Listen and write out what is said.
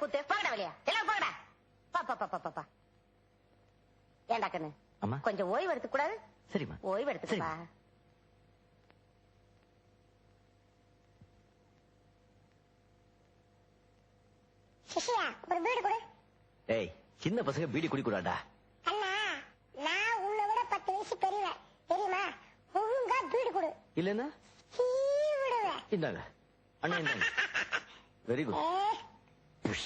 கூத்து போகடா வெளியா எல்லாம் போகடா பாப்பா ஏண்டா கண்ணு கொஞ்சம் ஓய்வு எடுத்துக்க கூடாது? சரிம்மா ஓய்வு எடுத்துக்கப்பா. சிஷியா ஒரு பீடி கொடு. ஏய் சின்ன பசங்க பீடி குடிக்கூடாடா. அண்ணா நான் உன்னை விட 10 வயசு பெரியவன் தெரியுமா? ஒழுங்கா பீடி கொடு. இல்லன்னா விடுவேன். இந்தாங்க அண்ணா இந்தாங்க. Very good.